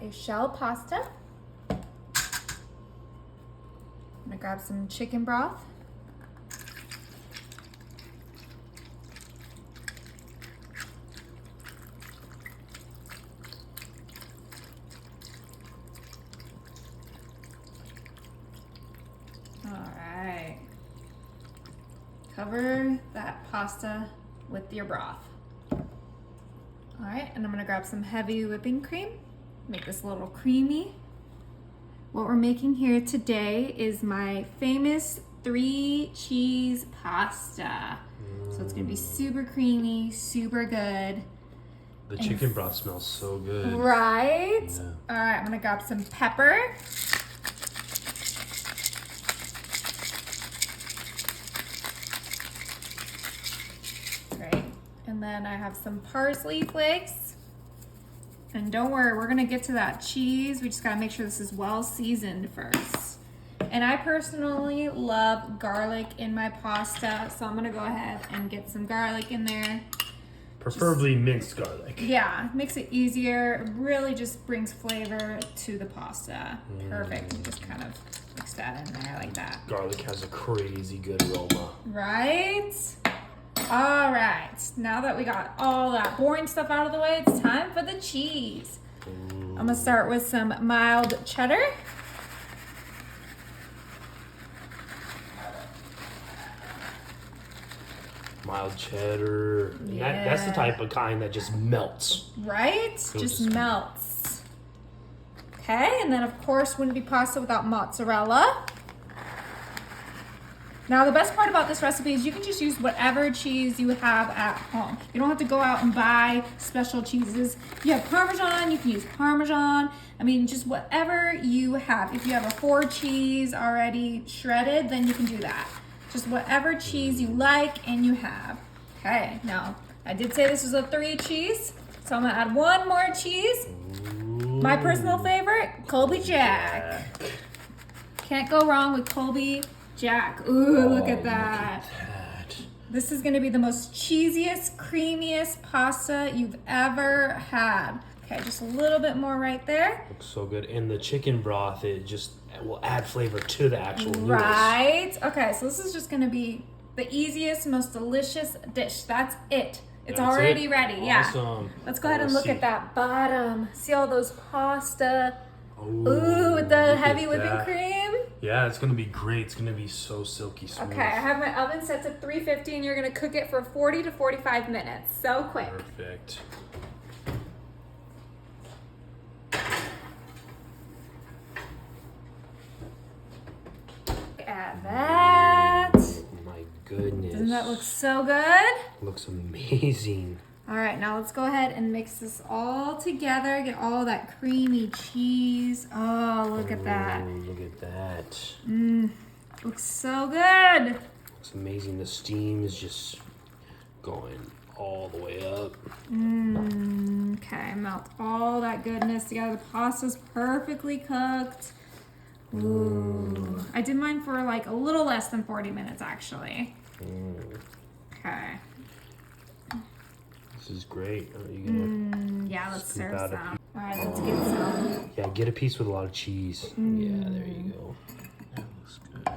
a shell pasta. I'm gonna grab some chicken broth. All right. Cover that pasta with your broth. All right, and I'm gonna grab some heavy whipping cream, make this a little creamy. What we're making here today is my famous 3 cheese pasta. So it's gonna be super creamy, super good. The chicken broth smells so good. Right? Yeah. All right, I'm gonna grab some pepper. Right, and then I have some parsley flakes. And don't worry, we're gonna get to that cheese. We just gotta make sure this is well seasoned first. And I personally love garlic in my pasta, so I'm gonna go ahead and get some garlic in there. Preferably minced garlic. Yeah, makes it easier. It really just brings flavor to the pasta. Perfect. And just kind of mix that in there like that. Garlic has a crazy good aroma. Right? All right. Now that we got all that boring stuff out of the way, it's time for the cheese. I'm gonna start with some mild cheddar. Mild cheddar. And that's the type of kind that just melts. Right? It'll Just just- melts. Okay, and then of course wouldn't be pasta without mozzarella. Now the best part about this recipe is you can just use whatever cheese you have at home. You don't have to go out and buy special cheeses. If you have Parmesan, you can use Parmesan. I mean, just whatever you have. If you have a 4 cheese already shredded, then you can do that. Just whatever cheese you like and you have. Okay, now I did say this was a 3 cheese, so I'm gonna add 1 more cheese. My personal favorite, Colby Jack. Can't go wrong with Colby Jack. Ooh, look at that. This is gonna be the most cheesiest, creamiest pasta you've ever had. Okay, just a little bit more right there. Looks so good. And the chicken broth, it just will add flavor to the actual noodles. Right. Okay, so this is just gonna be the easiest, most delicious dish. That's it. It's That's already it? ready. Awesome. Yeah. Let's go ahead and Let's look see. at that bottom. See all those pasta. Ooh, Ooh, with the look heavy at whipping that. cream. Yeah, it's gonna be great. It's gonna be so silky smooth. Okay, I have my oven set to 350 and you're gonna cook it for 40 to 45 minutes. So quick. Perfect. Look at that. Oh my goodness. Doesn't that look so good? Looks amazing. All right, now let's go ahead and mix this all together. Get all that creamy cheese. Oh, look at that. Ooh, look at that. Looks so good. Looks amazing. The steam is just going all the way up. Okay, melt all that goodness together. The pasta's perfectly cooked. Ooh. I did mine for like a little less than 40 minutes actually. Okay. This is great. Are you gonna Yeah, let's scoop serve out a some. All right, let's get some. Yeah, get a piece with a lot of cheese. Yeah, there you go. That looks good.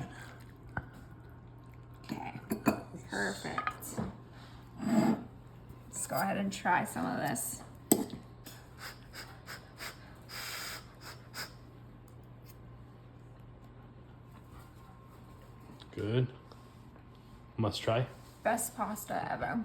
Okay, perfect. Let's go ahead and try some of this. Good. Must try. Best pasta ever.